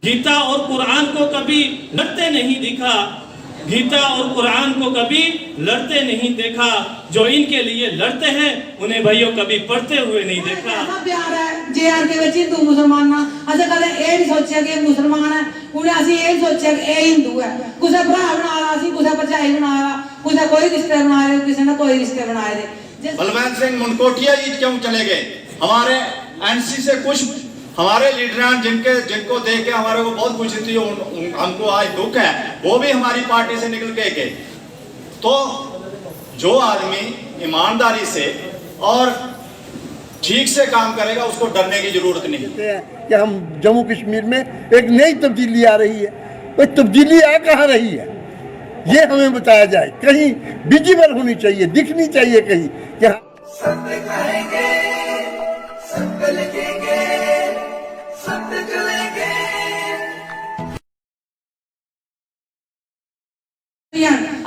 गीता और कुरान को कभी लड़ते नहीं दिखा, गीता और कुरान को कभी लड़ते नहीं देखा। जो इनके लिए लड़ते हैं उन्हें भाइयों कभी पढ़ते हुए नहीं देखा। ऐसा प्यार है जेआर के विच हिंदू मुसलमान असें कदे ये नहीं सोचा कि मुसलमान है, उन्हें असीं ये नहीं सोचा कि ये हिंदू है। कुसै भरा बनाया असीं, कुसै भरजाई बनाया, कुसै कोई रिश्ते बनाए, किसी ने कोई रिश्ते बनाए दे। बलवंत सिंह मुनकोटिया जी क्यों चले गए? हमारे एनसी से कुछ हमारे लीडर जिनको देख के हमारे को बहुत खुशी थी, हमको आज दुख है, वो भी हमारी पार्टी से निकल के गए। तो जो आदमी ईमानदारी से और ठीक से काम करेगा उसको डरने की जरूरत नहीं है। कि हम जम्मू कश्मीर में एक नई तब्दीली आ रही है, तो तब्दीली आ कहाँ रही है ये हमें बताया जाए। कहीं विजिबल होनी चाहिए, दिखनी चाहिए कहीं कि सत्य कहेंगे, सत्य लिखेंगे, सत्य चलेंगे।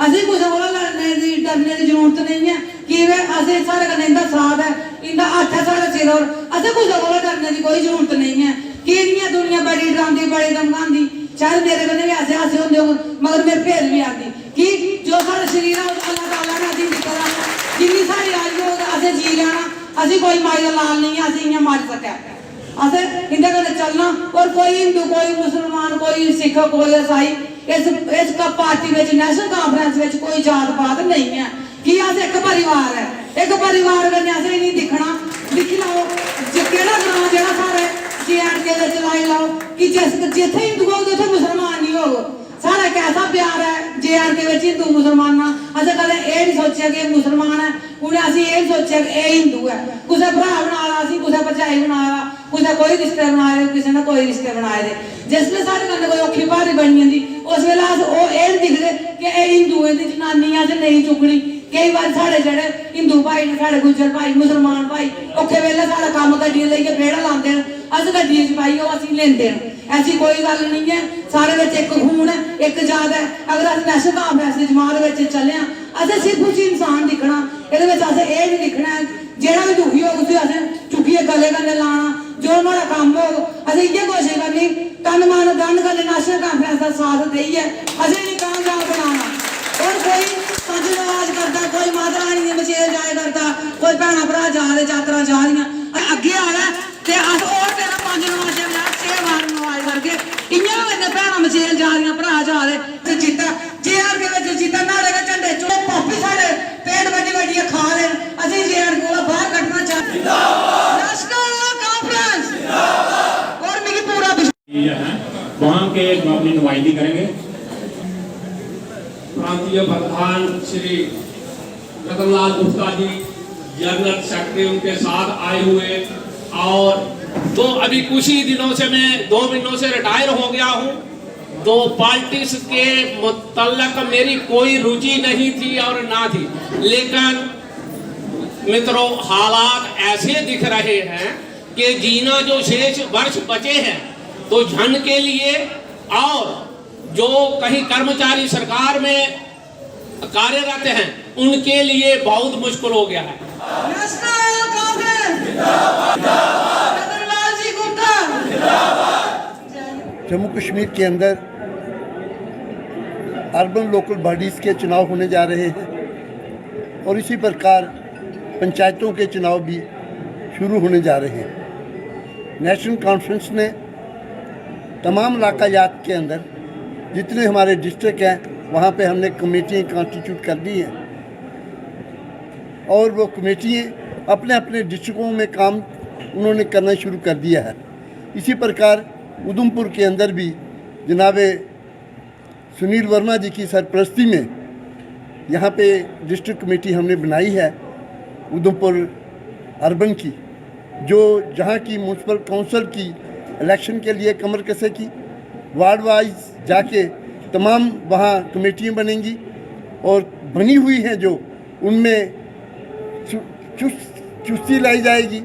असीं कुसै कोला लड़ने दी डरने की जरूरत नहीं है कि असें साढ़े कन्नै इंदा साथ है, इंदा हत्थ है साढ़े सिर पर। असें कुसै कोला डरने की कोई जरूरत नहीं है। कि दुनिया बड़ी डरांदी, बड़ी धमकांदी, शायद मेरे कन्नै भी ऐसे हासे होंदे होङन, मगर मेरे फिर भी आंदी कि जो साढ़े शरीर है अल्लाह ताला ने असीं दित्ता दा, जिन्नी साढ़ी आयु होग असें जी लैना। असीं कोई माई दा लाल नहीं है, असीं इ'यां मारी सकै। असें इंदे कन्नै चलना। और कोई हिंदू, कोई मुसलमान, कोई सिख, कोई ईसाई इस पार्टी में नेशनल कॉन्फ्रेंस में कोई जात पात नहीं है कि अस एक परिवार है। एक परिवार कन्नै असें नहीं दिखना। दिक्खी लैओ केह्ड़ा ग्रां जेह्ड़ा साढ़े JNK विच लाई लैओ कि जित्थे हिंदू होग उत्थे मुसलमान नहीं होग। साढ़ा कैसा प्यार है JNK विच हिंदू मुसलमान। असें कदें एह् नहीं सोचेआ कि मुसलमान है, उ'नें असीं एह् नहीं सोचेआ कि एह् हिंदू है। कुसै भरा बनाया असीं, कुसै भरजाई बनाया, कुसै कोई रिश्ते बनाए, किसी ने कोई रिश्ते बनाए दे। जिसलै साढ़े कन्नै कोई औखी भारी बनी जंदी उस वेल्ले अस ओह् एह् नहीं दिखदे कि एह् हिंदुएं दी जनानी असें नहीं चुकनी। कई बार साढ़े जेह्ड़े हिंदू भाई ने, साढ़े गुज्जर भाई, मुसलमान भाई औखे वेल्ले साढ़ा कम्म गड्डियां लेइयै बेड़ा लांदे न, अस गड्डियां च पाइयै ओह् असीं लेंदे न। ऐसी कोई गल्ल नहीं है। सारे बिच एक खून है, एक जात है। अगर अस नेशनल कॉन्फ्रेंस दी जमात बिच चले आं, असें सिर्फ उसी इंसान दिक्खना। एह्दे बिच असें एह् नहीं दिक्खना जेह्ड़ा भी दुखी होग उसी असें चुक्कियै गले कन्नै लाना। जो नुआढ़ा कम्म होग असें इ'यै कोशिश करनी, तन मन धन कन्नै नेशनल कॉन्फ्रेंस दा साथ देइयै असें इ'नें कामयाब बनाना। और कोई पंज नवाज करदा, कोई माता रानी दी मचेल जाया करदा, कोई भैणां भरा जा दे यात्रा जा दियां, अग्गे आवे ते अस होर तेरा पंज नवाजें बजाय 6 बार नवाज करगे। इ'यां गै भैणां मचेल जा दियां, भरा जा दे जीता JNK विच जीता। नाले दे झंडे चो पापी साढ़े पेट बड्डी बड्डी खा दे। असें JNK कोला बाहर कड्ढना चाहते नेशनल कॉन्फ्रेंस। और मिगी पूरा वहाँ के अपनी नुमाइंदगी करेंगे। प्रांतीय प्रधान श्री रतनलाल गुप्ता जी जनरल सेक्रेटरी उनके साथ आए हुए। और तो अभी कुछ ही दिनों से मैं 2 महीनों से रिटायर हो गया हूँ। तो पॉलिटिक्स के मुतल्लक मेरी कोई रुचि नहीं थी और ना थी, लेकिन मित्रों हालात ऐसे दिख रहे हैं कि जीना जो शेष वर्ष बचे हैं तो जन के लिए और जो कहीं कर्मचारी सरकार में कार्यरत हैं उनके लिए बहुत मुश्किल हो गया है। नेशनल कांग्रेस जिंदाबाद, रतनलाल जी गुप्ता जिंदाबाद। जम्मू कश्मीर के अंदर अर्बन लोकल बॉडीज़ के चुनाव होने जा रहे हैं और इसी प्रकार पंचायतों के चुनाव भी शुरू होने जा रहे हैं। नेशनल कॉन्फ्रेंस ने तमाम इलाकायात के अंदर जितने हमारे डिस्ट्रिक्ट हैं वहाँ पे हमने कमेटियाँ कॉन्स्टिट्यूट कर दी हैं और वो कमेटियाँ अपने अपने डिस्ट्रिक्टों में काम उन्होंने करना शुरू कर दिया है। इसी प्रकार उधमपुर के अंदर भी जनाब सुनील वर्मा जी की सरपरस्ती में यहाँ पे डिस्ट्रिक्ट कमेटी हमने बनाई है उधमपुर अर्बन की, जो जहाँ की म्यूनसिपल काउंसिल की इलेक्शन के लिए कमर कसे की वार्ड वाइज जाके तमाम वहाँ कमेटियाँ बनेंगी और बनी हुई हैं जो उनमें चुस्ती लाई जाएगी।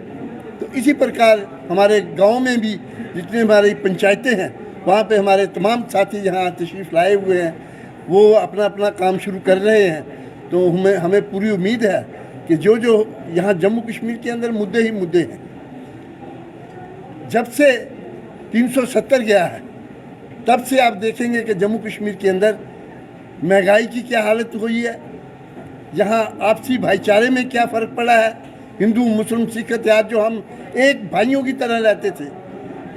तो इसी प्रकार हमारे गांव में भी जितने हमारी पंचायतें हैं वहाँ पे हमारे तमाम साथी यहाँ तशरीफ़ लाए हुए हैं, वो अपना अपना काम शुरू कर रहे हैं। तो हमें पूरी उम्मीद है कि जो यहाँ जम्मू कश्मीर के अंदर मुद्दे ही मुद्दे हैं। जब से 370 गया है तब से आप देखेंगे कि जम्मू कश्मीर के अंदर महंगाई की क्या हालत हुई है, यहाँ आपसी भाईचारे में क्या फ़र्क पड़ा है। हिंदू मुस्लिम सिख इत्याद जो हम एक भाइयों की तरह रहते थे,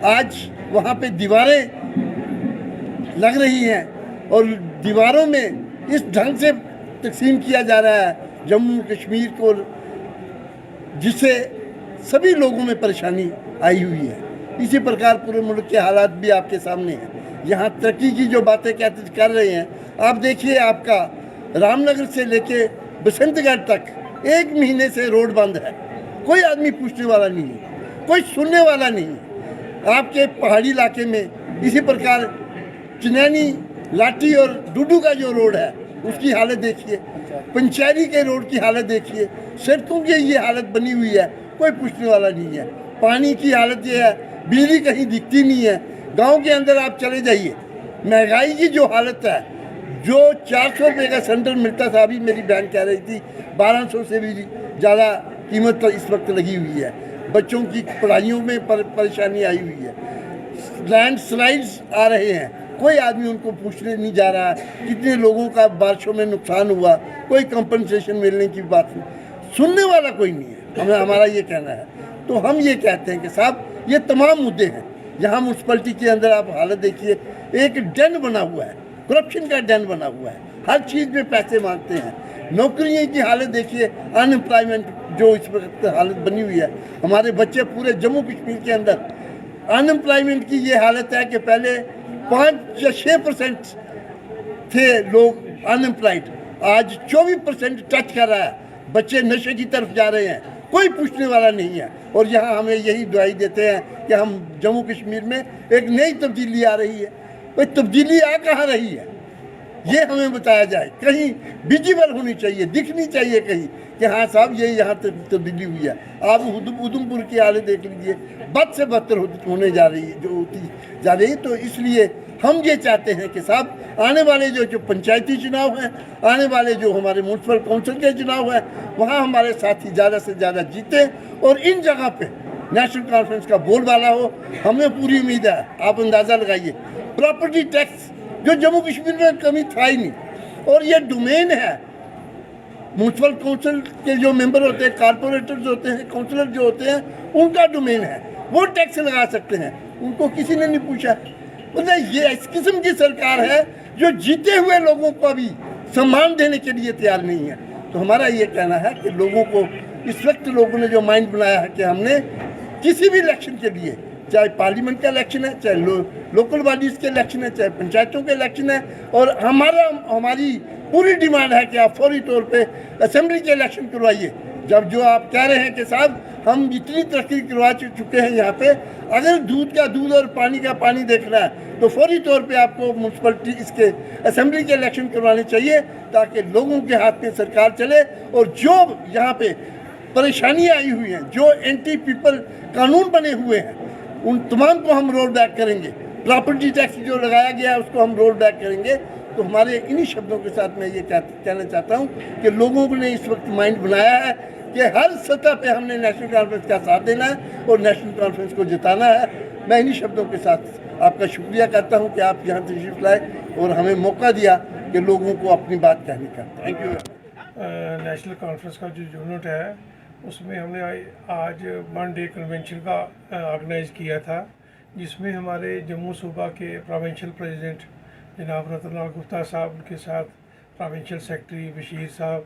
आज वहाँ पे दीवारें लग रही हैं और दीवारों में इस ढंग से तकसीम किया जा रहा है जम्मू कश्मीर को, जिससे सभी लोगों में परेशानी आई हुई है। इसी प्रकार पूरे मुल्क के हालात भी आपके सामने हैं। यहाँ तरक्की की जो बातें कहते कर रहे हैं, आप देखिए, आपका रामनगर से लेके बसंतगढ़ तक 1 महीने से रोड बंद है, कोई आदमी पूछने वाला नहीं है, कोई सुनने वाला नहीं है। आपके पहाड़ी इलाके में इसी प्रकार चिनैनी, लाठी और डुडू का जो रोड है उसकी हालत देखिए, पंचैरी के रोड की हालत देखिए, सड़कों की ये हालत बनी हुई है, कोई पूछने वाला नहीं है। पानी की हालत ये है, बिजली कहीं दिखती नहीं है। गांव के अंदर आप चले जाइए, महंगाई की जो हालत है, जो 400 रुपये का सिलेंडर मिलता था, अभी मेरी बहन कह रही थी 1200 से भी ज़्यादा कीमत तो इस वक्त लगी हुई है। बच्चों की पढ़ाइयों में परेशानी आई हुई है। लैंडस्लाइड्स आ रहे हैं, कोई आदमी उनको पूछने नहीं जा रहा है कितने लोगों का बारिशों में नुकसान हुआ, कोई कंपनसेशन मिलने की बात नहीं, सुनने वाला कोई नहीं है। हमारा ये कहना है। तो हम ये कहते हैं कि साहब, ये तमाम मुद्दे हैं। यहाँ म्यूनसिपलिटी के अंदर आप हालत देखिए, एक डैन बना हुआ है, करप्शन का डैन बना हुआ है, हर चीज़ में पैसे मांगते हैं। नौकरियों की हालत देखिए, अनएम्प्लॉयमेंट जो इस वक्त हालत बनी हुई है, हमारे बच्चे पूरे जम्मू कश्मीर के अंदर अनएम्प्लॉयमेंट की ये हालत है कि पहले 5 या 6% थे लोग अनएम्प्लॉयड, आज 24% टच कर रहा है। बच्चे नशे की तरफ जा रहे हैं, कोई पूछने वाला नहीं है। और यहाँ हमें यही दुआई देते हैं कि हम जम्मू कश्मीर में एक नई तब्दीली आ रही है। कोई तब्दीली आ कहाँ रही है, ये हमें बताया जाए। कहीं विजिबल होनी चाहिए, दिखनी चाहिए कहीं कि हाँ साहब, ये यहाँ तब्दीली हुई है। आप उधमपुर की हालत देख लीजिए, बद से बदतर होने जा रही है, जो होती जा रही है। तो इसलिए हम ये चाहते हैं कि साहब, आने वाले जो पंचायती चुनाव हैं, आने वाले जो हमारे म्यूनसिपल काउंसिल के चुनाव हैं, वहाँ हमारे साथी ज़्यादा से ज़्यादा जीते और इन जगह पे नेशनल कॉन्फ्रेंस का बोलबाला हो। हमें पूरी उम्मीद है। आप अंदाज़ा लगाइए, प्रॉपर्टी टैक्स जो जम्मू कश्मीर में कमी था ही नहीं, और ये डोमेन है म्यूनसिपल काउंसिल के जो मेंबर होते हैं, कारपोरेटर्स होते हैं, काउंसलर जो होते हैं, उनका डोमेन है। वो टैक्स लगा सकते हैं, उनको किसी ने नहीं पूछा। मतलब ये इस किस्म की सरकार है जो जीते हुए लोगों को अभी सम्मान देने के लिए तैयार नहीं है। तो हमारा ये कहना है कि लोगों को इस वक्त लोगों ने जो माइंड बनाया है कि हमने किसी भी इलेक्शन के लिए, चाहे पार्लियामेंट का इलेक्शन है, चाहे लोकल बॉडीज़ के इलेक्शन है, चाहे पंचायतों के इलेक्शन है, और हमारी पूरी डिमांड है कि आप फौरी तौर पे असेंबली के इलेक्शन करवाइए। जब जो आप कह रहे हैं कि साहब हम इतनी तरक्की करवा चुके हैं यहाँ पे, अगर दूध का दूध और पानी का पानी देखना है तो फौरी तौर पे आपको म्यूनसिपलिटी इसके असेंबली के इलेक्शन करवाने चाहिए, ताकि लोगों के हाथ में सरकार चले। और जो यहाँ पे परेशानियाँ आई हुई हैं, जो एंटी पीपल कानून बने हुए हैं, उन तमाम को हम रोल बैक करेंगे। प्रॉपर्टी टैक्स जो लगाया गया है उसको हम रोल बैक करेंगे। तो हमारे इन्हीं शब्दों के साथ मैं ये कहना चाहता हूँ कि लोगों ने इस वक्त माइंड बनाया है कि हर सतह पे हमने नेशनल कॉन्फ्रेंस का साथ देना है और नेशनल कॉन्फ्रेंस को जिताना है। मैं इन्हीं शब्दों के साथ आपका शुक्रिया करता हूँ कि आप यहाँ तशरीफ लाए और हमें मौका दिया कि लोगों को अपनी बात कहने का। Thank you. नेशनल कॉन्फ्रेंस का जो यूनिट है उसमें हमने आज 1 डे कन्वेंशन का ऑर्गेनाइज़ किया था, जिसमें हमारे जम्मू सूबा के प्रोविंशियल प्रेसिडेंट जनाब रतनलाल गुप्ता साहब, उनके साथ प्रोविंशियल सेक्रेटरी बशीर साहब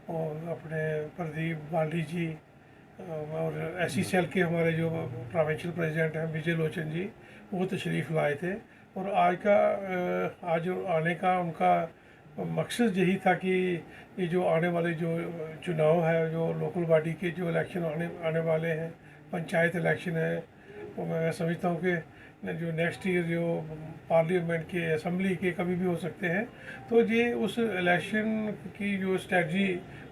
और अपने प्रदीप बाली जी और एसी सेल के हमारे जो प्रोविंशियल प्रेसिडेंट हैं विजय लोचन जी, वो तशरीफ़ लाए थे। और आज आने का उनका मकसद यही था कि ये जो आने वाले जो चुनाव है, जो लोकल बॉडी के जो इलेक्शन आने वाले हैं, पंचायत इलेक्शन है, तो मैं समझता हूँ कि जो नेक्स्ट ईयर जो पार्लियामेंट के असेंबली के कभी भी हो सकते हैं। तो ये उस इलेक्शन की जो स्ट्रेटजी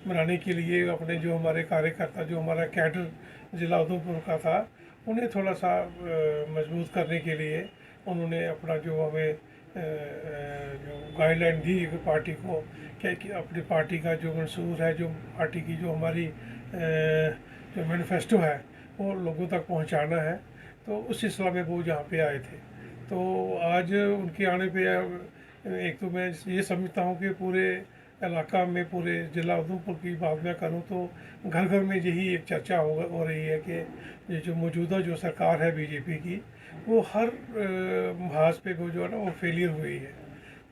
बनाने के लिए अपने जो हमारे कार्यकर्ता, जो हमारा कैडर ज़िला उधमपुर का था, उन्हें थोड़ा सा मजबूत करने के लिए उन्होंने अपना जो हमें जो गाइडलाइन दी पार्टी को कि अपनी पार्टी का जो मंसूर है, जो पार्टी की जो हमारी जो मैनिफेस्टो है वो लोगों तक पहुंचाना है। तो उस सिलसिला में वो यहाँ पे आए थे। तो आज उनके आने पे एक तो मैं ये समझता हूँ कि पूरे इलाका में, पूरे ज़िला उधमपुर की बात मैं करूँ तो घर घर में यही एक चर्चा हो रही है कि ये जो मौजूदा जो सरकार है बीजेपी की, वो हर महाज पे वो जो है ना वो फेलियर हुई है।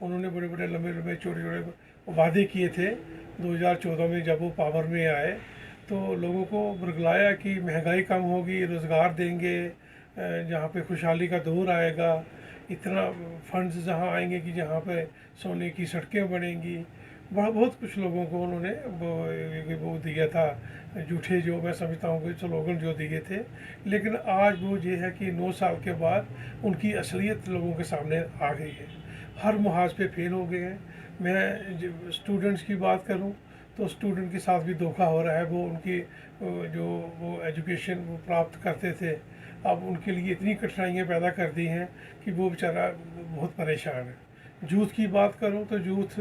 उन्होंने बड़े बड़े लंबे लंबे छोटे छोटे वादे किए थे 2014 में जब वो पावर में आए, तो लोगों को बुरगलाया कि महंगाई कम होगी, रोज़गार देंगे, जहाँ पे खुशहाली का दौर आएगा, इतना फंड्स जहाँ आएंगे कि जहाँ पे सोने की सड़कें बनेंगी, बहुत कुछ लोगों को उन्होंने वो दिया था, झूठे जो मैं समझता हूँ कि स्लोगन जो दिए थे। लेकिन आज वो ये है कि 9 साल के बाद उनकी असलियत लोगों के सामने आ गई है, हर मुहाज पे फेल हो गए हैं। मैं स्टूडेंट्स की बात करूँ तो स्टूडेंट के साथ भी धोखा हो रहा है। वो उनकी जो वो एजुकेशन वो प्राप्त करते थे, अब उनके लिए इतनी कठिनाइयाँ पैदा कर दी हैं कि वो बेचारा बहुत परेशान है। यूथ की बात करूं तो यूथ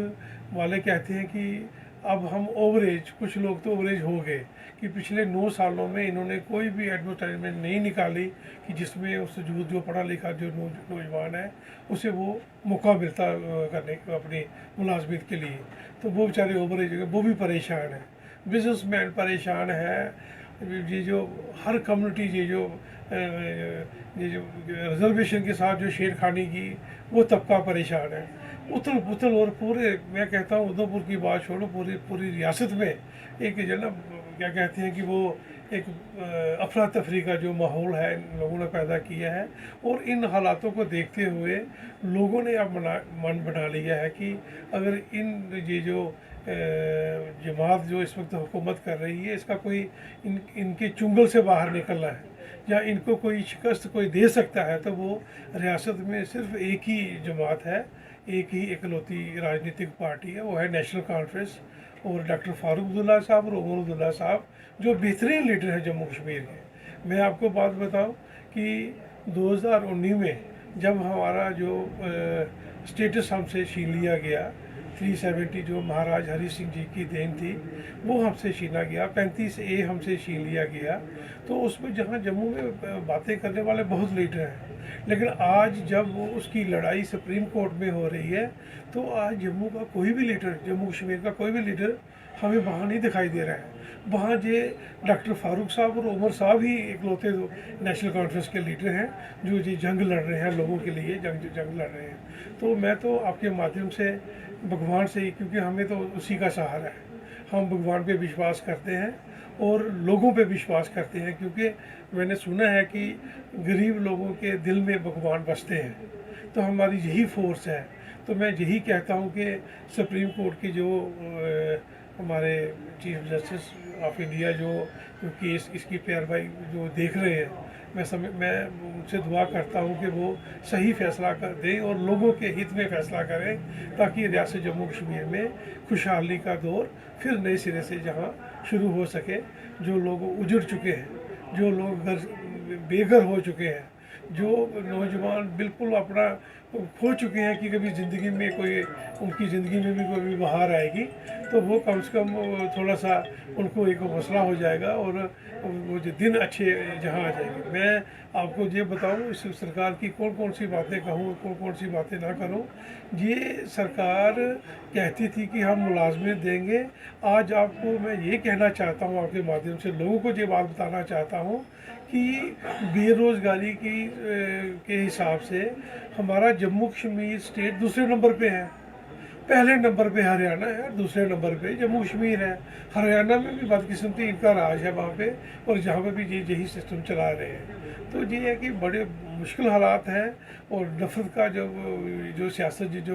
वाले कहते हैं कि अब हम ओवरेज, कुछ लोग तो ओवरेज हो गए कि पिछले 9 सालों में इन्होंने कोई भी एडवर्टाइजमेंट नहीं निकाली कि जिसमें उस यूथ जो पढ़ा लिखा जो नौजवान है उसे वो मौका मिलता करने अपनी मुलाजमत के लिए। तो वो बेचारे ओवरेज हो गए, वो भी परेशान है। बिजनेसमैन परेशान है। ये जो हर कम्युनिटी ये जो रिजर्वेशन के साथ जो शेरखानी की, वो तबका परेशान है। उथल पुथल और पूरे, मैं कहता हूँ उधमपुर की बात छोड़ो, पूरी रियासत में एक जो ना क्या कहते हैं कि वो एक अफरा तफरी का जो माहौल है लोगों ने पैदा किया है। और इन हालातों को देखते हुए लोगों ने अब मन बना लिया है कि अगर ये जो जमात जो इस वक्त हुकूमत कर रही है, इसका कोई इनके चुंगल से बाहर निकलना है या इनको कोई शिकस्त कोई दे सकता है, तो वो रियासत में सिर्फ एक ही जमात है, एक ही इकलौती राजनीतिक पार्टी है, वो है नेशनल कॉन्फ्रेंस। और डॉक्टर फारूक अब्दुल्ला साहब और उमर अब्दुल्ला साहब जो बेहतरीन लीडर हैं जम्मू कश्मीर के। मैं आपको बात बताऊं कि 2019 में जब हमारा जो स्टेटस हमसे छीन लिया गया, 370 जो महाराज हरि सिंह जी की देन थी वो हमसे छीना गया, 35A हमसे छीन लिया गया। तो उसमें जहाँ जम्मू में बातें करने वाले बहुत लीडर हैं, लेकिन आज जब वो उसकी लड़ाई सुप्रीम कोर्ट में हो रही है, तो आज जम्मू का कोई भी लीडर, जम्मू कश्मीर का कोई भी लीडर हमें वहाँ नहीं दिखाई दे रहा है। वहाँ ये डॉक्टर फारूक साहब और उमर साहब ही इकलौते नेशनल कॉन्फ्रेंस के लीडर हैं जो ये जंग लड़ रहे हैं, लोगों के लिए जंग लड़ रहे हैं। तो मैं तो आपके माध्यम से भगवान से ही, क्योंकि हमें तो उसी का सहारा है, हम भगवान पे विश्वास करते हैं और लोगों पे विश्वास करते हैं, क्योंकि मैंने सुना है कि गरीब लोगों के दिल में भगवान बसते हैं। तो हमारी यही फोर्स है। तो मैं यही कहता हूँ कि सुप्रीम कोर्ट की जो हमारे चीफ जस्टिस ऑफ इंडिया जो केस इसकी पैरवाई जो देख रहे हैं, मैं उनसे दुआ करता हूँ कि वो सही फैसला कर दें और लोगों के हित में फैसला करें, ताकि रियासत जम्मू कश्मीर में खुशहाली का दौर फिर नए सिरे से जहाँ शुरू हो सके। जो लोग उजड़ चुके हैं, जो लोग बेघर हो चुके हैं, जो नौजवान बिल्कुल अपना खो चुके हैं कि कभी ज़िंदगी में कोई, उनकी ज़िंदगी में भी कोई बाहर आएगी, तो वो कम से कम थोड़ा सा उनको एक हौसला हो जाएगा और वो जो दिन अच्छे जहाँ आ जाएंगे। मैं आपको ये बताऊँ इस सरकार की कौन कौन सी बातें कहूँ, कौन कौन सी बातें ना करूँ। ये सरकार कहती थी कि हम मुलाजमत देंगे। आज आपको मैं ये कहना चाहता हूँ, आपके माध्यम से लोगों को ये बात बताना चाहता हूँ कि बेरोज़गारी के हिसाब से हमारा जम्मू कश्मीर स्टेट दूसरे नंबर पे है। पहले नंबर पे हरियाणा है, दूसरे नंबर पे जम्मू कश्मीर है। हरियाणा में भी बदकिस्मती इनका राज है वहाँ पे, और जहाँ पे भी यही सिस्टम चला रहे हैं। तो ये है कि बड़े मुश्किल हालात हैं और नफरत का जो सियासत जो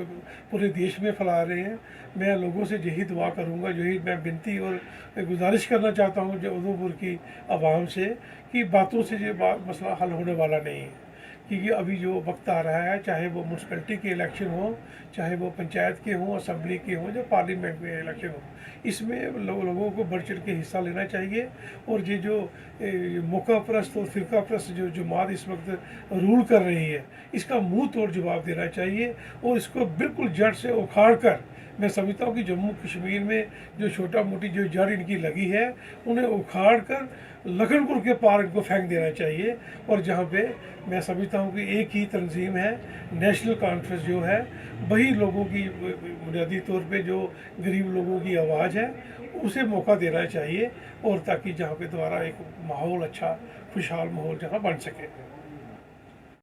पूरे देश में फैला रहे हैं। मैं लोगों से यही दुआ करूँगा, यही मैं विनती और गुजारिश करना चाहता हूँ जो उधमपुर की आवाम से, कि बातों से ये मसला हल होने वाला नहीं है। क्योंकि अभी जो वक्त आ रहा है, चाहे वो म्यूनसिपैलिटी के इलेक्शन हो, चाहे वो पंचायत के हों, असम्बली के हों, या पार्लियामेंट में इलेक्शन हो, इसमें लोगों को बढ़ चढ़ के हिस्सा लेना चाहिए। और ये जो मौका परस्त और फ़िरका परस्त जो जमात इस वक्त रूल कर रही है, इसका मुंह तोड़ जवाब देना चाहिए और इसको बिल्कुल जड़ से उखाड़ कर, मैं समझता हूँ कि जम्मू कश्मीर में जो छोटा मोटी जो जड़ इनकी लगी है, उन्हें उखाड़ कर लखनपुर के पार इनको फेंक देना चाहिए। और जहाँ पे मैं समझता हूँ कि एक ही तंजीम है, नेशनल कॉन्फ्रेंस जो है, वही लोगों की बुनियादी तौर पे जो गरीब लोगों की आवाज़ है उसे मौका देना चाहिए, और ताकि जहाँ पे दोबारा एक माहौल अच्छा खुशहाल माहौल जहाँ बन सके।